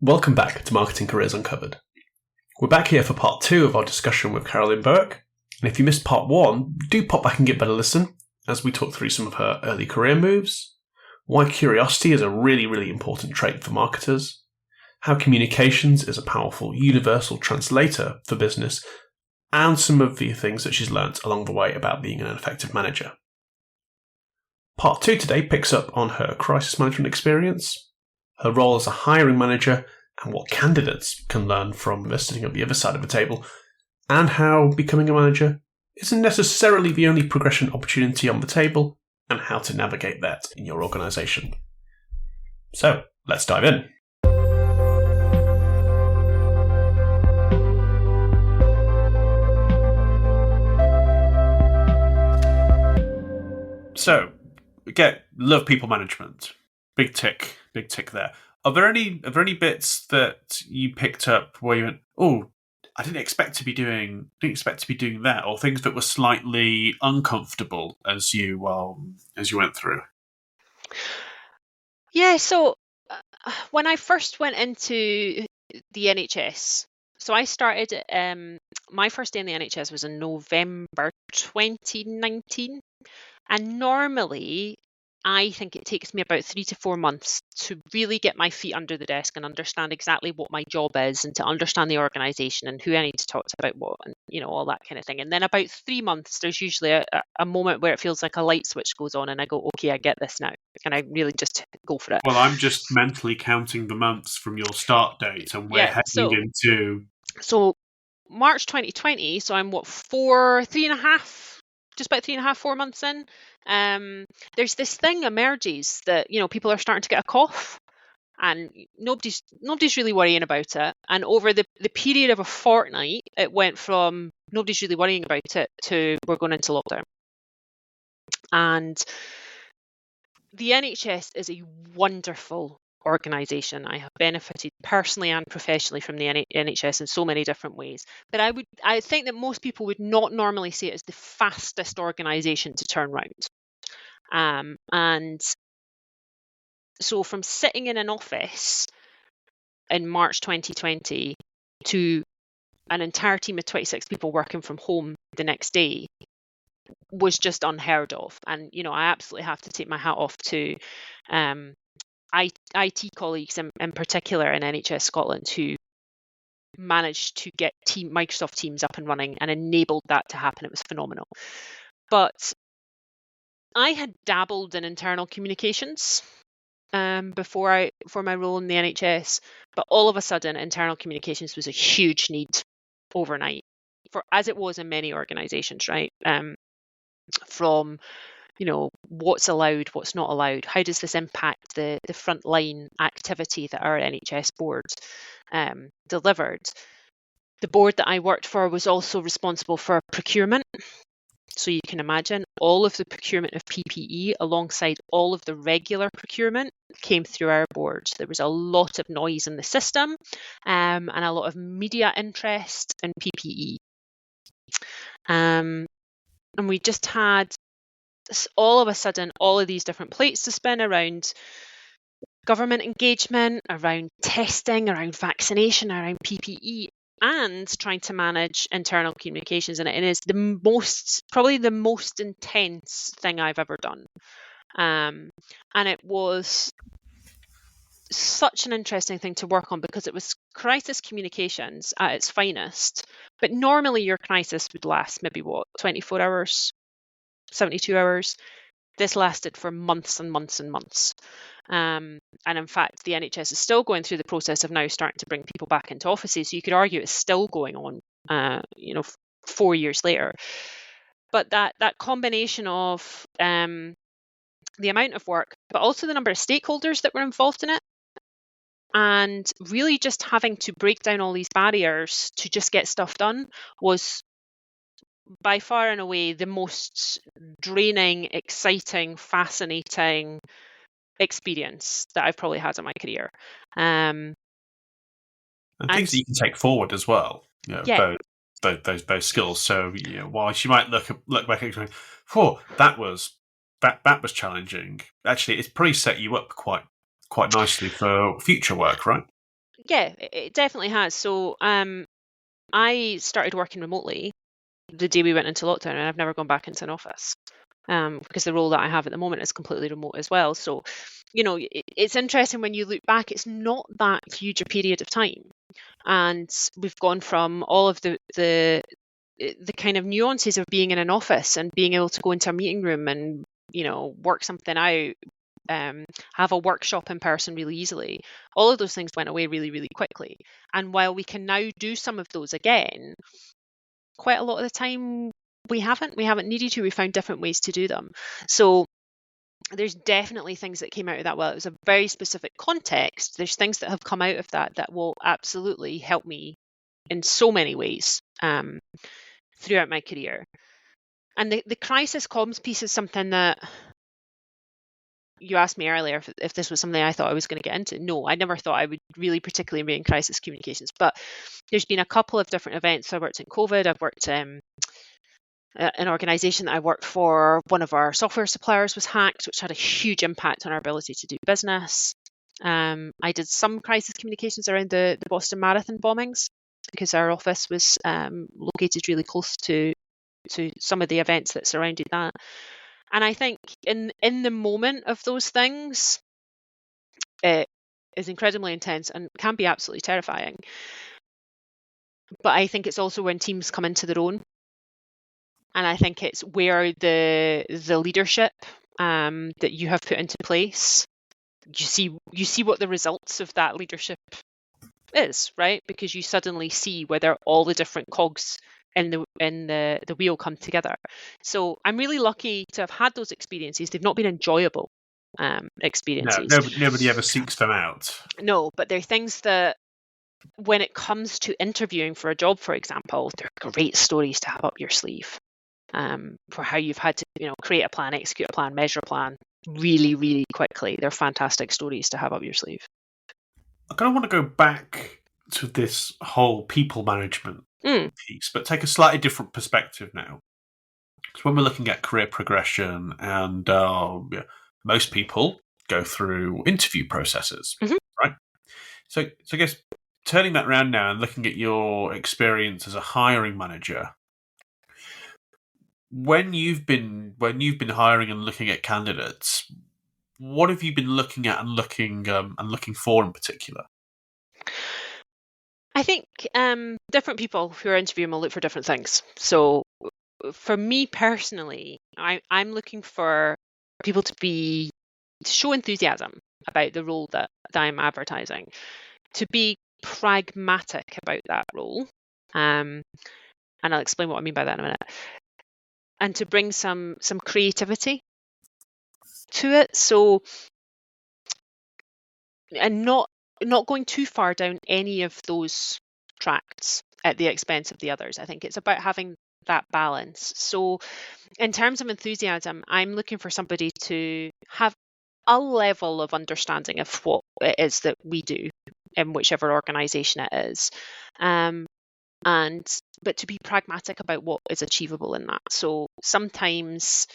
Welcome back to Marketing Careers Uncovered. We're back here for part 2 of our discussion with Carolyn Bowick. And if you missed part 1, do pop back and give that a listen as we talk through some of her early career moves, why curiosity is a really, really important trait for marketers, how communications is a powerful universal translator for business, and some of the things that she's learnt along the way about being an effective manager. Part 2 today picks up on her crisis management experience, her role as a hiring manager, and what candidates can learn from sitting at the other side of the table, and how becoming a manager isn't necessarily the only progression opportunity on the table, and how to navigate that in your organisation. So, let's dive in. So, again, love people management. Big tick there. Are there any bits that you picked up where you went, oh, I didn't expect to be doing that, or things that were slightly uncomfortable as you went through? Yeah, so when I first went into the NHS, so I started, my first day in the NHS was in November 2019, and normally I think it takes me about 3 to 4 months to really get my feet under the desk and understand exactly what my job is, and to understand the organisation and who I need to talk to about what, and all that kind of thing. And then about 3 months, there's usually a moment where it feels like a light switch goes on and I go, okay, I get this now. And I really just go for it. Well, I'm just mentally counting the months from your start date, and we're heading into... So March 2020, so I'm just about 3.5, 4 months in. There's this thing emerges that people are starting to get a cough, and nobody's really worrying about it. And over the period of a fortnight, it went from nobody's really worrying about it to we're going into lockdown. And the NHS is a wonderful organisation. I have benefited personally and professionally from the NHS in so many different ways. But I think that most people would not normally see it as the fastest organisation to turn round. And so from sitting in an office in March 2020 to an entire team of 26 people working from home the next day was just unheard of. And, I absolutely have to take my hat off to IT colleagues in particular in NHS Scotland who managed to get Microsoft Teams up and running and enabled that to happen. It was phenomenal. But I had dabbled in internal communications for my role in the NHS, but all of a sudden internal communications was a huge need overnight, as it was in many organisations, right? From what's allowed, what's not allowed, how does this impact the frontline activity that our NHS board delivered. The board that I worked for was also responsible for procurement. So you can imagine all of the procurement of PPE alongside all of the regular procurement came through our board. There was a lot of noise in the system and a lot of media interest in PPE. And we just had all of a sudden all of these different plates to spin around government engagement, around testing, around vaccination, around PPE, and trying to manage internal communications. And it is probably the most intense thing I've ever done. And it was such an interesting thing to work on because it was crisis communications at its finest. But normally your crisis would last maybe 24 hours, 72 hours. This lasted for months and months and months. And in fact, the NHS is still going through the process of now starting to bring people back into offices. So you could argue it's still going on, 4 years later. But that combination of the amount of work, but also the number of stakeholders that were involved in it, and really just having to break down all these barriers to just get stuff done was by far and away the most draining, exciting, fascinating experience that I've probably had in my career. And things that you can take forward as well. Those skills. So while she might look back and go, "Oh, that was challenging." Actually, it's probably set you up quite nicely for future work, right? Yeah, it definitely has. So I started working remotely the day we went into lockdown, and I've never gone back into an office because the role that I have at the moment is completely remote as well. So, it's interesting when you look back, it's not that huge a period of time. And we've gone from all of the kind of nuances of being in an office and being able to go into a meeting room and, work something out, have a workshop in person really easily. All of those things went away really, really quickly. And while we can now do some of those again, quite a lot of the time we haven't needed to. We found different ways to do them. So there's definitely things that came out of that. Well, it was a very specific context. There's things that have come out of that will absolutely help me in so many ways throughout my career. And the crisis comms piece is something that you asked me earlier if this was something I thought I was going to get into. No, I never thought I would really particularly be in crisis communications, but there's been a couple of different events. So I worked in COVID. I've worked an organisation that I worked for, one of our software suppliers was hacked, which had a huge impact on our ability to do business. I did some crisis communications around the Boston Marathon bombings because our office was located really close to some of the events that surrounded that. And I think in the moment of those things, it is incredibly intense and can be absolutely terrifying. But I think it's also when teams come into their own. And I think it's where the leadership that you have put into place, you see what the results of that leadership is, right? Because you suddenly see whether all the different cogs in the wheel come together. So I'm really lucky to have had those experiences. They've not been enjoyable experiences. No, nobody ever seeks them out. No, but they're things that when it comes to interviewing for a job, for example, they're great stories to have up your sleeve. For how you've had to, create a plan, execute a plan, measure a plan really, really quickly. They're fantastic stories to have up your sleeve. I kind of want to go back to this whole people management piece, but take a slightly different perspective now. Because when we're looking at career progression, and most people go through interview processes, right? So I guess turning that around now and looking at your experience as a hiring manager, when you've been hiring and looking at candidates, what have you been looking at and looking for in particular? I think different people who are interviewing will look for different things. So for me personally, I'm looking for people to show enthusiasm about the role that I'm advertising, to be pragmatic about that role, and I'll explain what I mean by that in a minute, and to bring some creativity to it. So, and not going too far down any of those tracks at the expense of the others. I think it's about having that balance. So in terms of enthusiasm, I'm looking for somebody to have a level of understanding of what it is that we do in whichever organization it is. But to be pragmatic about what is achievable in that. So sometimes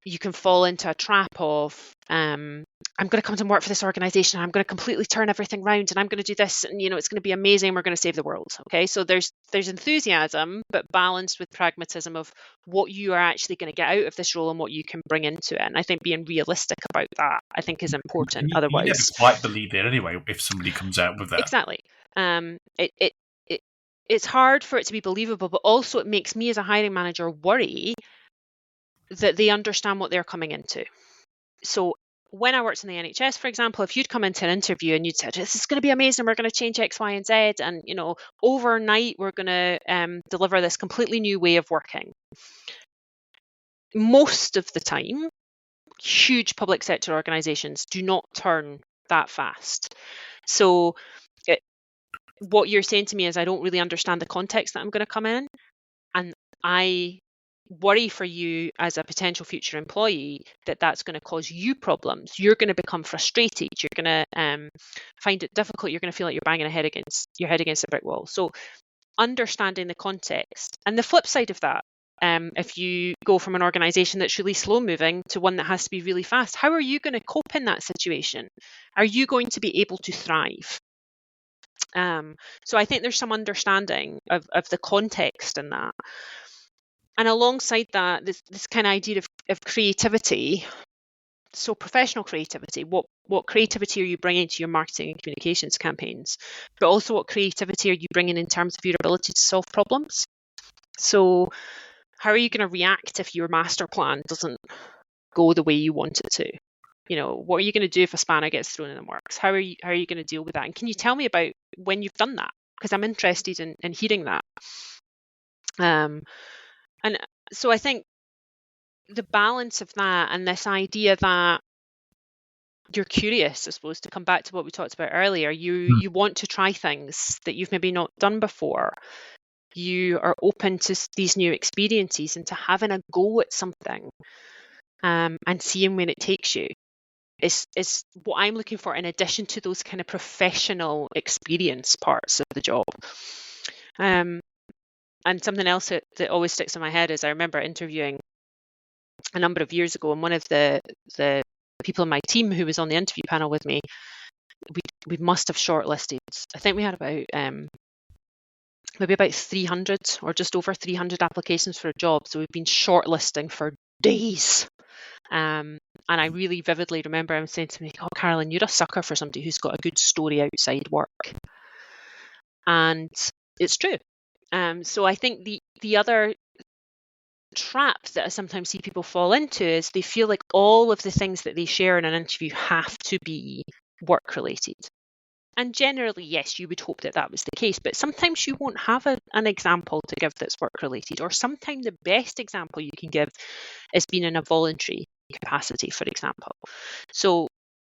you can fall into a trap of I'm going to come to work for this organization, I'm going to completely turn everything around, and I'm going to do this, and it's going to be amazing, we're going to save the world. Okay, so there's enthusiasm, but balanced with pragmatism of what you are actually going to get out of this role and what you can bring into it. And I think being realistic about that, I think, is important. Otherwise, you never quite believe it anyway if somebody comes out with that. Exactly. It's hard for it to be believable, but also it makes me as a hiring manager worry that they understand what they're coming into. So when I worked in the NHS, for example, if you'd come into an interview and you'd said, this is going to be amazing, we're going to change X, Y, and Z, and overnight we're going to deliver this completely new way of working. Most of the time, huge public sector organisations do not turn that fast. So what you're saying to me is I don't really understand the context that I'm going to come in, and I worry for you as a potential future employee that that's going to cause you problems. You're going to become frustrated. You're going to find it difficult. You're going to feel like you're banging your head against a brick wall. So understanding the context. And the flip side of that, if you go from an organization that's really slow moving to one that has to be really fast, how are you going to cope in that situation? Are you going to be able to thrive? So I think there's some understanding of the context in that. And alongside that, this kind of idea of creativity. So professional creativity, what creativity are you bringing to your marketing and communications campaigns? But also what creativity are you bringing in terms of your ability to solve problems? So how are you going to react if your master plan doesn't go the way you want it to? What are you going to do if a spanner gets thrown in the works? How are you going to deal with that? And can you tell me about when you've done that? Because I'm interested in hearing that. And so I think the balance of that and this idea that you're curious, I suppose, to come back to what we talked about earlier, you want to try things that you've maybe not done before. You are open to these new experiences and to having a go at something and seeing where it takes you is what I'm looking for, in addition to those kind of professional experience parts of the job. And something else that always sticks in my head is I remember interviewing a number of years ago, and one of the people in my team who was on the interview panel with me, we must have shortlisted. I think we had about maybe about 300 or just over 300 applications for a job. So we've been shortlisting for days. And I really vividly remember him saying to me, "Oh, Carolyn, you're a sucker for somebody who's got a good story outside work." And it's true. So I think the other trap that I sometimes see people fall into is they feel like all of the things that they share in an interview have to be work related. And generally, yes, you would hope that was the case, but sometimes you won't have an example to give that's work related, or sometimes the best example you can give is being in a voluntary capacity, for example. So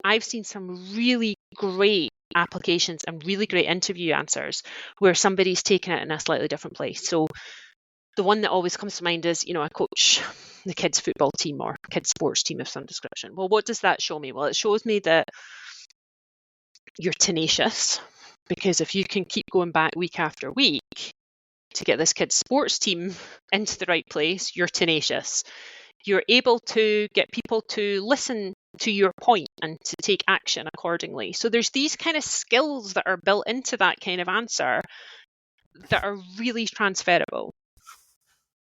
I've seen some really great applications and really great interview answers where somebody's taken it in a slightly different place. So the one that always comes to mind is, I coach the kids' football team or kids' sports team of some description. Well, what does that show me? Well, it shows me that you're tenacious, because if you can keep going back week after week to get this kids' sports team into the right place, you're tenacious. You're able to get people to listen to your point and to take action accordingly. So there's these kind of skills that are built into that kind of answer that are really transferable.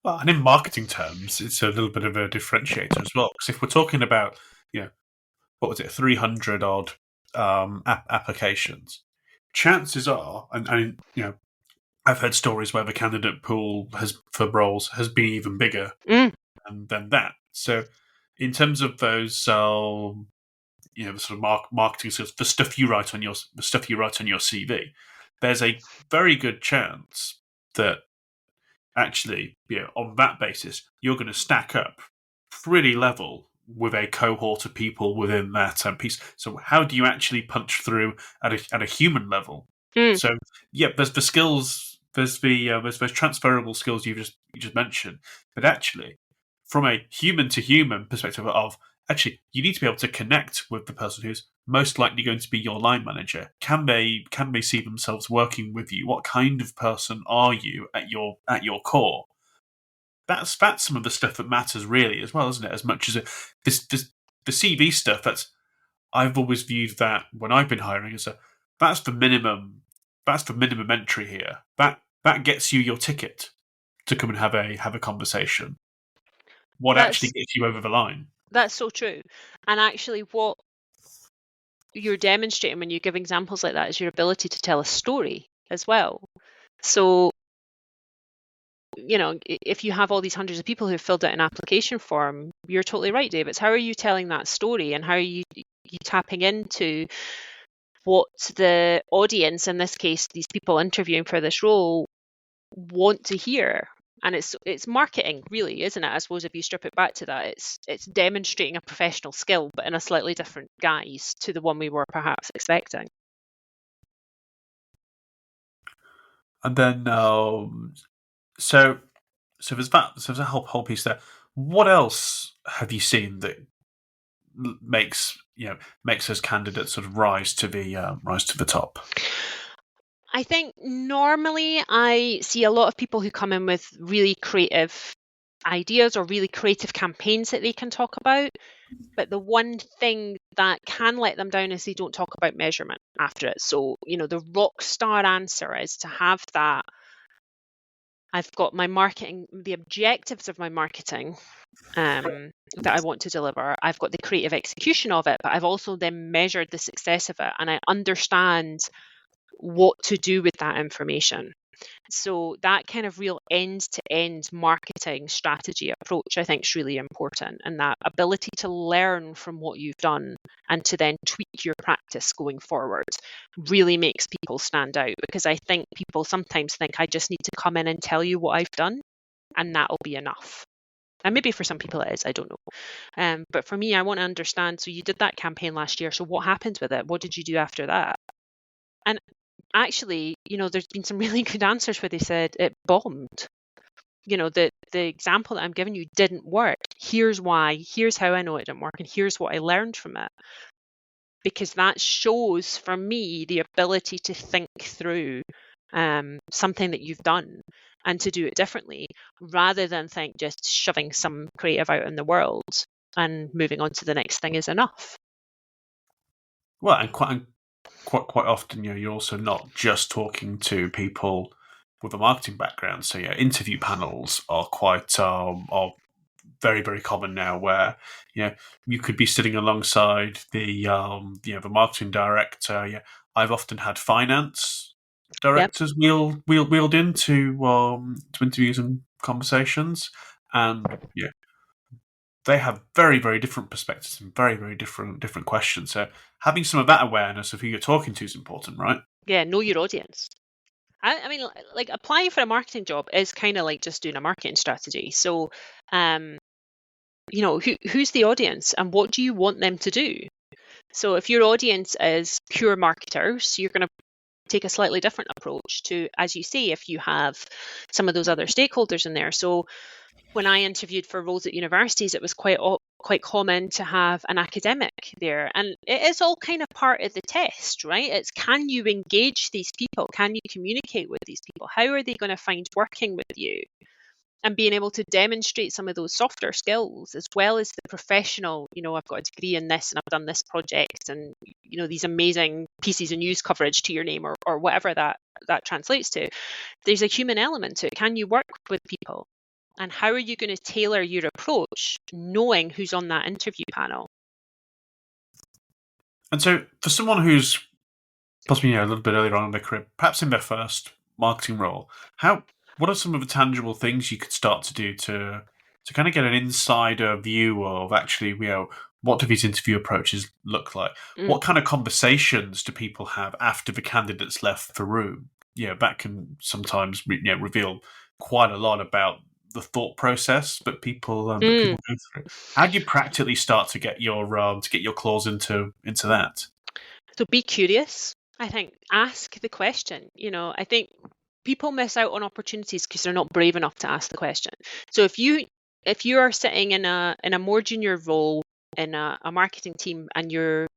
Well, and in marketing terms, it's a little bit of a differentiator as well. Because if we're talking about, 300 odd applications, chances are, and I've heard stories where the candidate pool for roles has been even bigger than that. So, in terms of those, the sort of marketing skills, the stuff you write on your CV, there's a very good chance that actually, on that basis, you're going to stack up pretty level with a cohort of people within that piece. So how do you actually punch through at a human level? So there's the skills, there's those transferable skills you just mentioned, but actually, from a human to human perspective of actually, you need to be able to connect with the person who's most likely going to be your line manager. Can they see themselves working with you? What kind of person are you at your core? That's some of the stuff that matters really as well, isn't it? As much as the CV stuff. I've always viewed that when I've been hiring as that's the minimum. That's the minimum entry here. That gets you your ticket to come and have a conversation. What actually gets you over the line? That's so true. And actually, what you're demonstrating when you give examples like that is your ability to tell a story as well. So, if you have all these hundreds of people who have filled out an application form, you're totally right, David. How are you telling that story, and how are you tapping into what the audience, in this case, these people interviewing for this role, want to hear? And it's marketing, really, isn't it? I suppose if you strip it back to that, it's demonstrating a professional skill, but in a slightly different guise to the one we were perhaps expecting. And then, so there's that. So there's a whole piece there. What else have you seen that makes those candidates sort of rise to the top? I think normally I see a lot of people who come in with really creative ideas or really creative campaigns that they can talk about. But the one thing that can let them down is they don't talk about measurement after it. So, the rock star answer is to have that. I've got my marketing, the objectives of my marketing that I want to deliver. I've got the creative execution of it, but I've also then measured the success of it, and I understand what to do with that information. So that kind of real end-to-end marketing strategy approach, I think, is really important. And that ability to learn from what you've done and to then tweak your practice going forward really makes people stand out, because I think people sometimes think, I just need to come in and tell you what I've done and that'll be enough. And maybe for some people it is, I don't know. But for me, I want to understand, so you did that campaign last year. So what happened with it? What did you do after that? And actually, there's been some really good answers where they said it bombed. The example that I'm giving you didn't work. Here's why. Here's how I know it didn't work. And here's what I learned from it. Because that shows, for me, the ability to think through something that you've done and to do it differently, rather than think just shoving some creative out in the world and moving on to the next thing is enough. Well, and quite often, you're also not just talking to people with a marketing background. So, interview panels are quite are very, very common now, where you could be sitting alongside the the marketing director. Yeah, I've often had finance directors wheeled into interviews and conversations, and they have very, very different perspectives and very, very different questions. So having some of that awareness of who you're talking to is important, right? Yeah, know your audience. I mean, like, applying for a marketing job is kind of like just doing a marketing strategy. So, who's the audience and what do you want them to do? So if your audience is pure marketers, you're going to take a slightly different approach to, as you say, if you have some of those other stakeholders in there. So when I interviewed for roles at universities, it was quite common to have an academic there. And it is all kind of part of the test, right? It's, can you engage these people? Can you communicate with these people? How are they going to find working with you? And being able to demonstrate some of those softer skills, as well as the professional, I've got a degree in this and I've done this project, and, these amazing pieces of news coverage to your name, or whatever that translates to. There's a human element to it. Can you work with people? And how are you going to tailor your approach, knowing who's on that interview panel? And so for someone who's possibly a little bit earlier on in their career, perhaps in their first marketing role, what are some of the tangible things you could start to do to kind of get an insider view of actually, what do these interview approaches look like? What kind of conversations do people have after the candidate's left the room? That can sometimes reveal quite a lot about the thought process that people go through. How do you practically start to get your claws into that? So be curious. I think ask the question. I think people miss out on opportunities because they're not brave enough to ask the question. So if you are sitting in a more junior role in a marketing team and your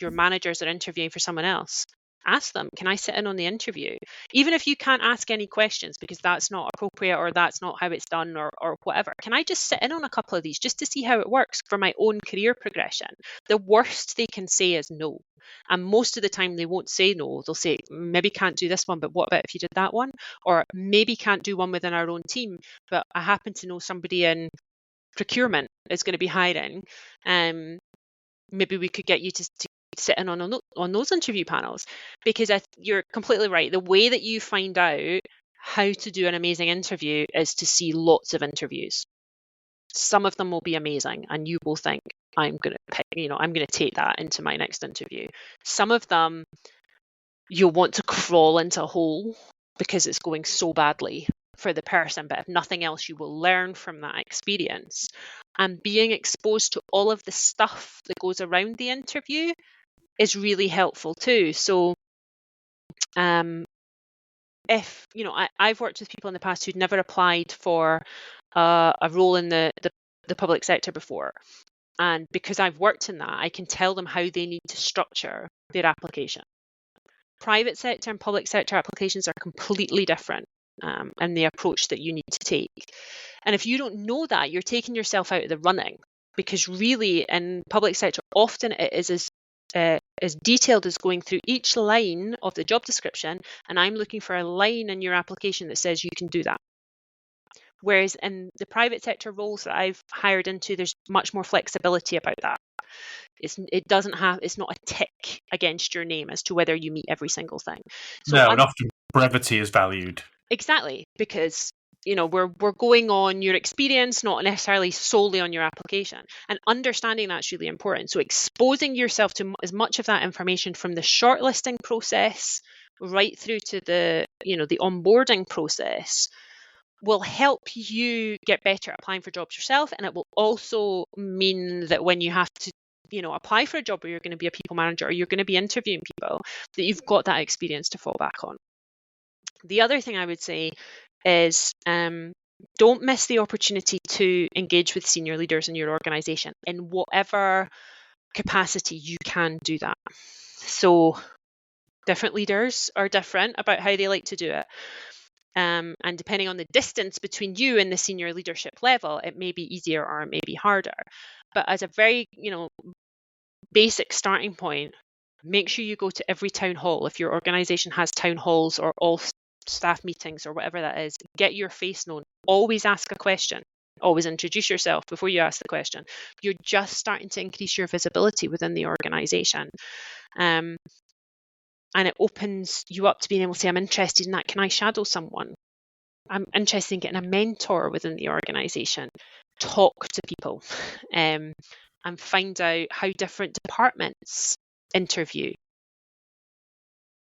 managers are interviewing for someone else, ask them, can I sit in on the interview? Even if you can't ask any questions because that's not appropriate or that's not how it's done or whatever, can I just sit in on a couple of these just to see how it works for my own career progression? The worst they can say is no. And most of the time they won't say no. They'll say, maybe can't do this one, but what about if you did that one? Or maybe can't do one within our own team, but I happen to know somebody in procurement is going to be hiring. Maybe we could get you to sit in on those interview panels, because you're completely right. The way that you find out how to do an amazing interview is to see lots of interviews. Some of them will be amazing and you will think, I'm going to take that into my next interview. Some of them you'll want to crawl into a hole because it's going so badly for the person, but if nothing else, you will learn from that experience. And being exposed to all of the stuff that goes around the interview is really helpful too. So if I've worked with people in the past who'd never applied for a role in the public sector before, and because I've worked in that, I can tell them how they need to structure their application. Private sector and public sector applications are completely different. and the approach that you need to take. And if you don't know that, you're taking yourself out of the running, because really in public sector, often it is as detailed as going through each line of the job description, and I'm looking for a line in your application that says you can do that. Whereas in the private sector roles that I've hired into, there's much more flexibility about that. It's not a tick against your name as to whether you meet every single thing. And often brevity is valued. Exactly, because we're going on your experience, not necessarily solely on your application, and understanding that's really important. So exposing yourself to as much of that information from the shortlisting process right through to the onboarding process will help you get better at applying for jobs yourself, and it will also mean that when you have to apply for a job where you're going to be a people manager or you're going to be interviewing people, that you've got that experience to fall back on. The other thing I would say is don't miss the opportunity to engage with senior leaders in your organisation in whatever capacity you can do that. So different leaders are different about how they like to do it. And depending on the distance between you and the senior leadership level, it may be easier or it may be harder. But as a very, basic starting point, make sure you go to every town hall. If your organisation has town halls or all staff meetings or whatever that is, get your face known. Always ask a question. Always introduce yourself before you ask the question. You're just starting to increase your visibility within the organisation. And it opens you up to being able to say, I'm interested in that. Can I shadow someone? I'm interested in getting a mentor within the organisation. Talk to people and find out how different departments interview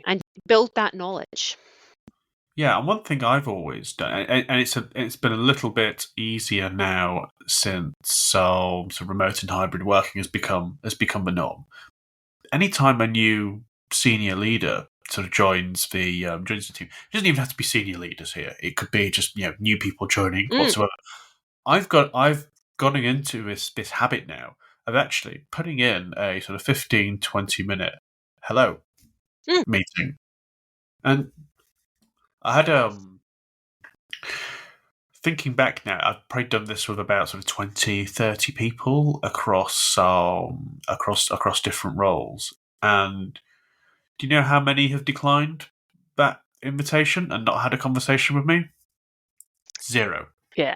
and build that knowledge. Yeah, and one thing I've always done, and it's been a little bit easier now since sort of remote and hybrid working has become the norm. Anytime a new senior leader sort of joins the team, it doesn't even have to be senior leaders here. It could be just new people joining whatsoever. I've gotten into this habit now of actually putting in a sort of 15-20 minute hello meeting, and I had thinking back now, I've probably done this with about sort of 20-30 people across different roles. And do you know how many have declined that invitation and not had a conversation with me? 0. Yeah.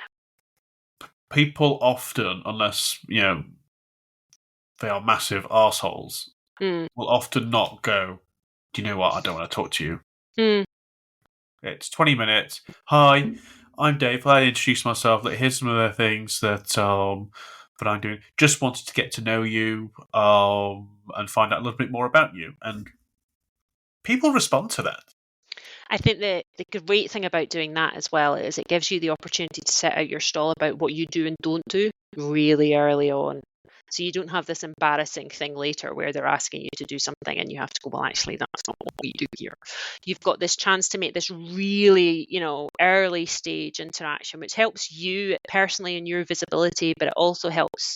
People often, unless they are massive arseholes, will often not go, do you know what, I don't want to talk to you. It's 20 minutes. Hi, I'm Dave. I introduce myself. Here's some of the things that I'm doing. Just wanted to get to know you and find out a little bit more about you. And people respond to that. I think the great thing about doing that as well is it gives you the opportunity to set out your stall about what you do and don't do really early on. So you don't have this embarrassing thing later where they're asking you to do something and you have to go, well, actually, that's not what we do here. You've got this chance to make this really, early stage interaction, which helps you personally in your visibility, but it also helps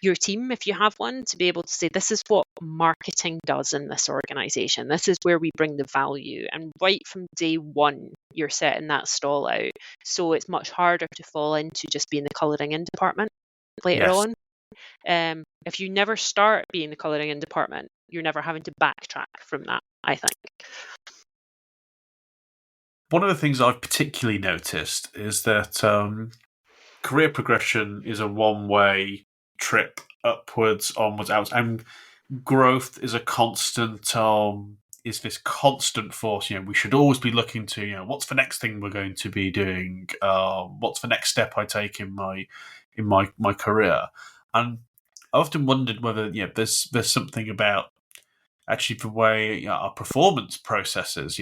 your team, if you have one, to be able to say, this is what marketing does in this organisation. This is where we bring the value. And right from day one, you're setting that stall out. So it's much harder to fall into just being the colouring in department later on. If you never start being the colouring in department, you're never having to backtrack from that, I think. One of the things I've particularly noticed is that career progression is a one-way trip, upwards, onwards, outwards, and growth is a constant. Is this constant force? We should always be looking to, what's the next thing we're going to be doing? What's the next step I take in my career? And I often wondered whether there's something about actually the way our performance processes.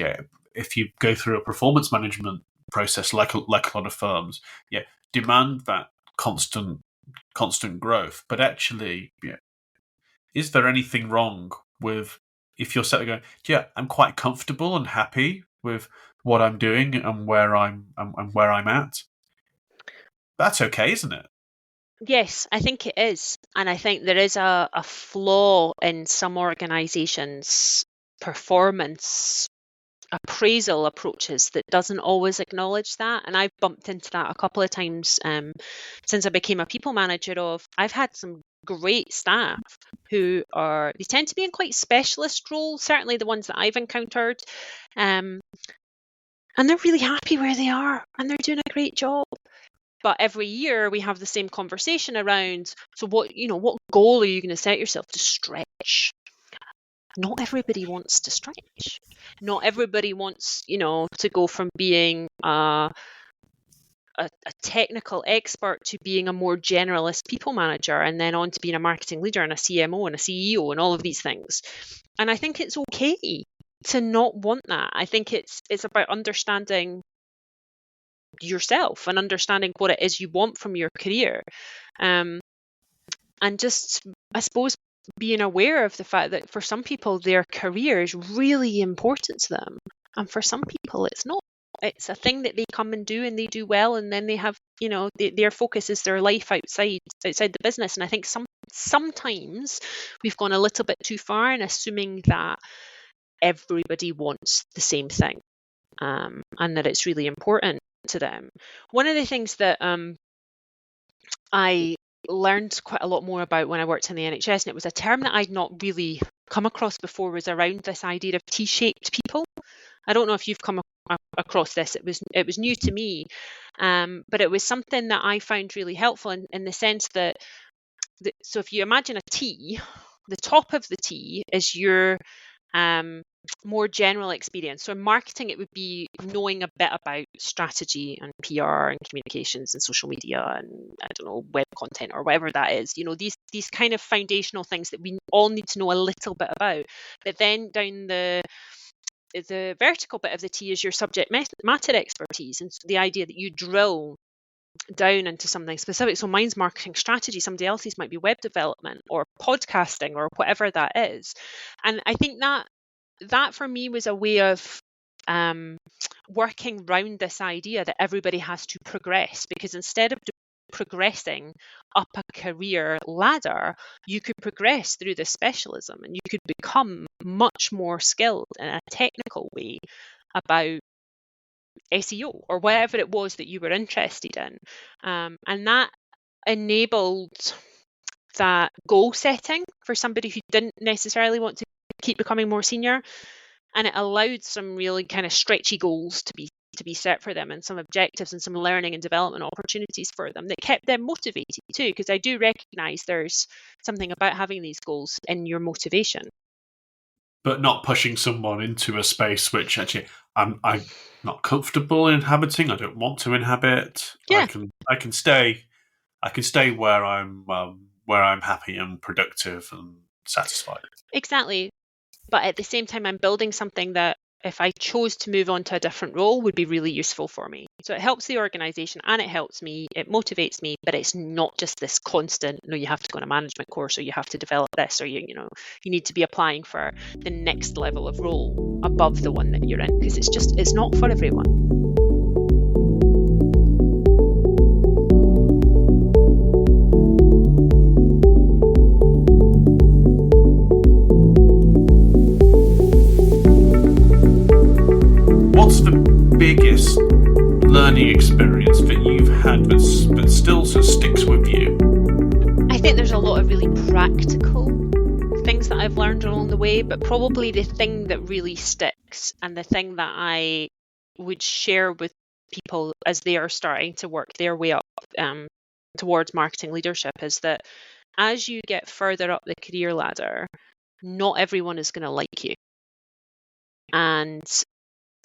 If you go through a performance management process, like a lot of firms, demand that constant growth. But actually, is there anything wrong with if you're sitting going, I'm quite comfortable and happy with what I'm doing and where I'm at? That's okay, isn't it? Yes, I think it is. And I think there is a flaw in some organisations' performance appraisal approaches that doesn't always acknowledge that. And I've bumped into that a couple of times since I became a people manager. I've had some great staff who they tend to be in quite specialist roles, certainly the ones that I've encountered. And they're really happy where they are and they're doing a great job. But every year we have the same conversation around, so what goal are you going to set yourself to stretch? Not everybody wants to stretch. Not everybody wants, to go from being a technical expert to being a more generalist people manager, and then on to being a marketing leader and a CMO and a CEO and all of these things. And I think it's okay to not want that. I think it's about understanding yourself and understanding what it is you want from your career, and just, I suppose, being aware of the fact that for some people their career is really important to them, and for some people it's not. It's a thing that they come and do and they do well, and then they have, their focus is their life outside the business. And I think sometimes we've gone a little bit too far in assuming that everybody wants the same thing, and that it's really important to them. One of the things that I learned quite a lot more about when I worked in the NHS, and it was a term that I'd not really come across before, was around this idea of T-shaped people. I don't know if you've come across this. It was new to me, but it was something that I found really helpful in the sense that, so if you imagine a T, the top of the T is your more general experience. So in marketing, it would be knowing a bit about strategy and PR and communications and social media and, I don't know, web content or whatever that is. These kind of foundational things that we all need to know a little bit about. But then down the vertical bit of the T is your subject matter expertise, and the idea that you drill down into something specific. So mine's marketing strategy, somebody else's might be web development or podcasting or whatever that is. And I think that for me was a way of working around this idea that everybody has to progress, because instead of progressing up a career ladder, you could progress through the specialism and you could become much more skilled in a technical way about SEO or whatever it was that you were interested in. And that enabled that goal setting for somebody who didn't necessarily want to keep becoming more senior, and it allowed some really kind of stretchy goals to be set for them, and some objectives and some learning and development opportunities for them that kept them motivated too, because I do recognize there's something about having these goals in your motivation, but not pushing someone into a space which actually I'm not comfortable inhabiting. I don't want to inhabit. Yeah. I can stay where I'm happy and productive and satisfied. Exactly. But at the same time, I'm building something that, if I chose to move on to a different role, would be really useful for me. So it helps the organisation and it helps me, it motivates me, but it's not just this constant, no, you have to go on a management course, or you have to develop this, or you need to be applying for the next level of role above the one that you're in, because it's not for everyone. What's the biggest learning experience that you've had that still sort of sticks with you? I think there's a lot of really practical things that I've learned along the way, but probably the thing that really sticks, and the thing that I would share with people as they are starting to work their way up towards marketing leadership, is that as you get further up the career ladder, not everyone is going to like you. And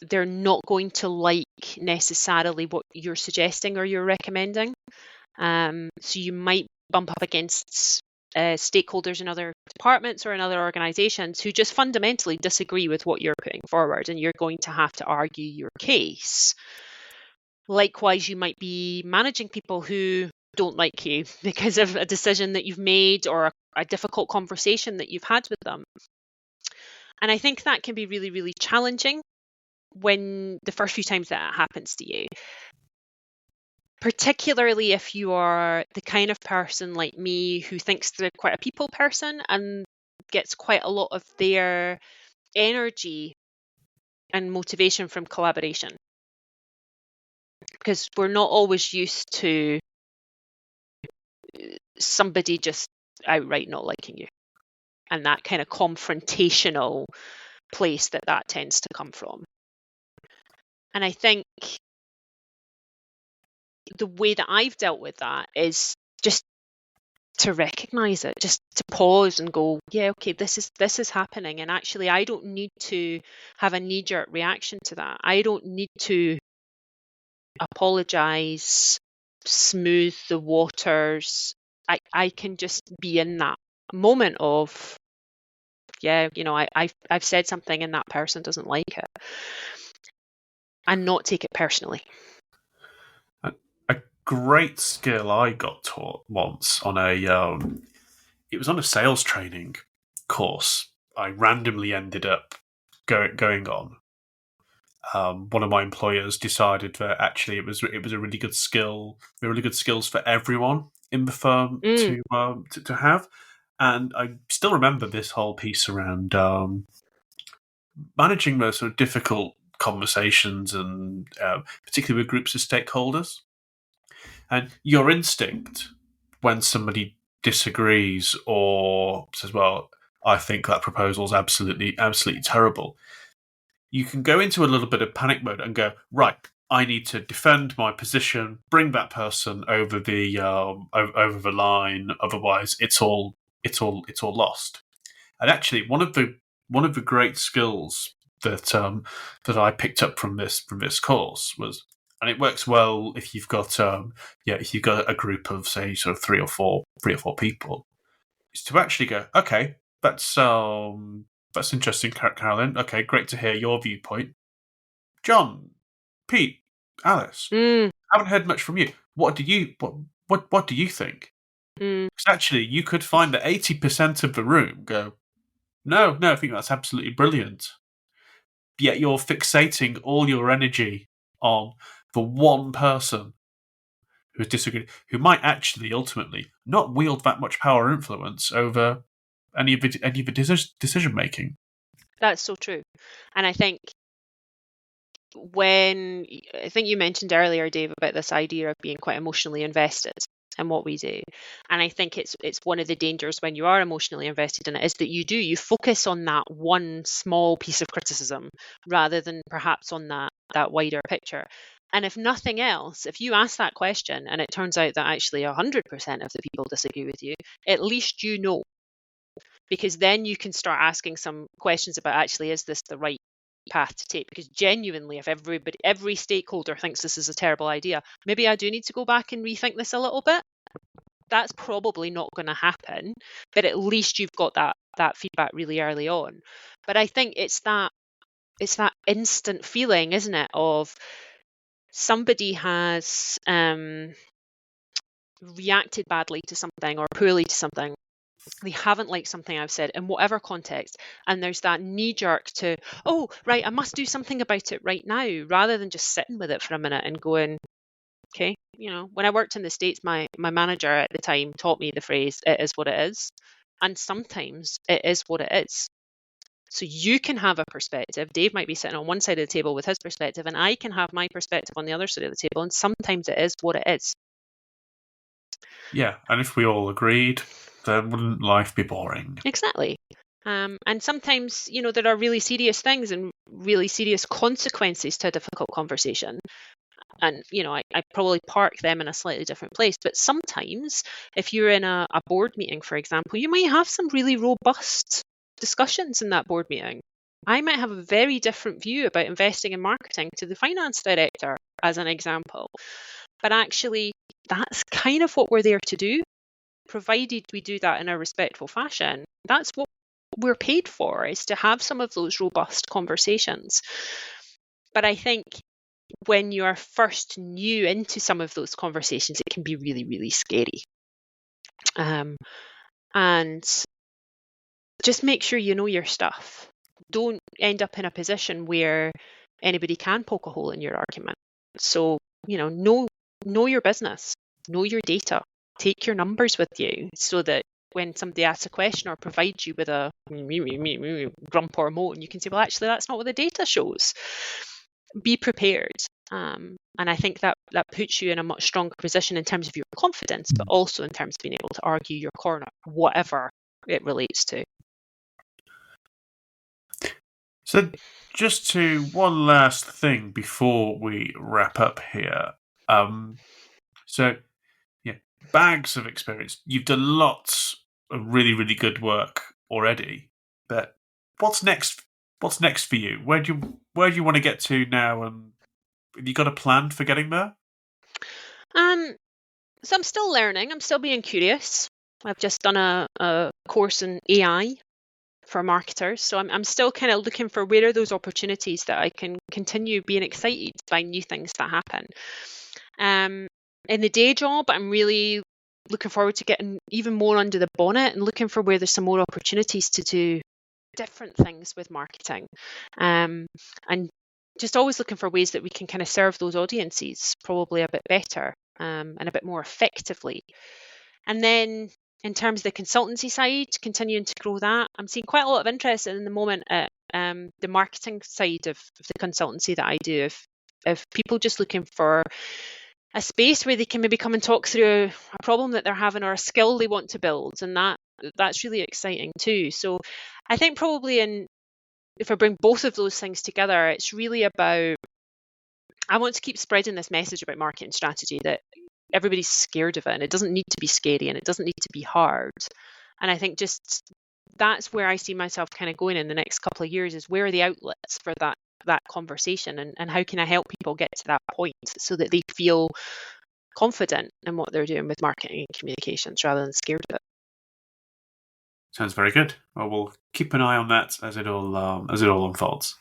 they're not going to like necessarily what you're suggesting or you're recommending. So you might bump up against stakeholders in other departments or in other organizations who just fundamentally disagree with what you're putting forward, and you're going to have to argue your case. Likewise, you might be managing people who don't like you because of a decision that you've made or a difficult conversation that you've had with them. And I think that can be really, really challenging when the first few times that happens to you, particularly if you are the kind of person like me who thinks they're quite a people person and gets quite a lot of their energy and motivation from collaboration. Because we're not always used to somebody just outright not liking you, and that kind of confrontational place that tends to come from. And I think the way that I've dealt with that is just to recognize it, just to pause and go, yeah, okay, this is happening, and actually I don't need to have a knee-jerk reaction to that. I don't need to apologize, smooth the waters. I can just be in that moment of, yeah, I've said something and that person doesn't like it, and not take it personally. A great skill I got taught once on it was on a sales training course I randomly ended up going on. One of my employers decided that actually it was a really good skill, really good skills for everyone in the firm to have. And I still remember this whole piece around managing those sort of difficult conversations, and particularly with groups of stakeholders. And your instinct when somebody disagrees or says, "Well, I think that proposal's absolutely terrible," you can go into a little bit of panic mode and go, right, I need to defend my position, bring that person over the line. Otherwise, it's all lost. And actually, one of the great skills that I picked up from this course was, and it works well if you've got if you've got a group of, say, sort of three or four people, is to actually go, okay, that's interesting, Carolyn. Okay, great to hear your viewpoint. John, Pete, Alice, haven't heard much from you. What do you think? Because actually, you could find that 80% of the room go, no, I think that's absolutely brilliant. Yet you're fixating all your energy on the one person who's disagreed, who might actually ultimately not wield that much power or influence over any of the decision making. That's so true. And I think you mentioned earlier, Dave, about this idea of being quite emotionally invested in what we do. And I think it's one of the dangers when you are emotionally invested in it, is that you focus on that one small piece of criticism rather than perhaps on that wider picture. And if nothing else, if you ask that question and it turns out that actually 100% of the people disagree with you, at least you know. Because then you can start asking some questions about, actually, is this the right path to take? Because genuinely, if every stakeholder thinks this is a terrible idea, maybe I do need to go back and rethink this a little bit. That's probably not going to happen, but at least you've got that feedback really early on. But I think it's that instant feeling, isn't it, of somebody has reacted badly to something or poorly to something. They haven't liked something I've said in whatever context, and there's that knee-jerk to, oh, right, I must do something about it right now, rather than just sitting with it for a minute and going, okay. When I worked in the States, my manager at the time taught me the phrase, it is what it is. And sometimes it is what it is. So you can have a perspective. Dave might be sitting on one side of the table with his perspective, and I can have my perspective on the other side of the table, and sometimes it is what it is. Yeah, and if we all agreed, then wouldn't life be boring? Exactly. And sometimes, there are really serious things and really serious consequences to a difficult conversation. And, I probably park them in a slightly different place. But sometimes, if you're in a board meeting, for example, you might have some really robust discussions in that board meeting. I might have a very different view about investing in marketing to the finance director, as an example. But actually, that's kind of what we're there to do. Provided we do that in a respectful fashion, that's what we're paid for, is to have some of those robust conversations. But I think when you are first new into some of those conversations, it can be really, really scary. And just make sure you know your stuff. Don't end up in a position where anybody can poke a hole in your argument. So, know your business, know your data. Take your numbers with you so that when somebody asks a question or provides you with a grump or moan, you can say, well, actually, that's not what the data shows. Be prepared. And I think that puts you in a much stronger position in terms of your confidence, but also in terms of being able to argue your corner, whatever it relates to. So just to one last thing before we wrap up here. So, yeah, bags of experience. You've done lots of really, really good work already. But what's next? What's next for you? Where do you want to get to now? And have you got a plan for getting there? So I'm still learning. I'm still being curious. I've just done a course in AI for marketers. So I'm still kind of looking for where are those opportunities that I can continue being excited by new things that happen. In the day job, I'm really looking forward to getting even more under the bonnet and looking for where there's some more opportunities to do different things with marketing. And just always looking for ways that we can kind of serve those audiences probably a bit better and a bit more effectively. And then in terms of the consultancy side, continuing to grow that, I'm seeing quite a lot of interest in the moment at the marketing side of the consultancy that I do. If people just looking for a space where they can maybe come and talk through a problem that they're having or a skill they want to build, and that's really exciting too. So I think probably if I bring both of those things together, it's really about, I want to keep spreading this message about marketing strategy that everybody's scared of it, and it doesn't need to be scary and it doesn't need to be hard. And I think just that's where I see myself kind of going in the next couple of years, is where are the outlets for that conversation, and how can I help people get to that point so that they feel confident in what they're doing with marketing and communications rather than scared of it. Sounds very good. Well, we'll keep an eye on that as it all unfolds.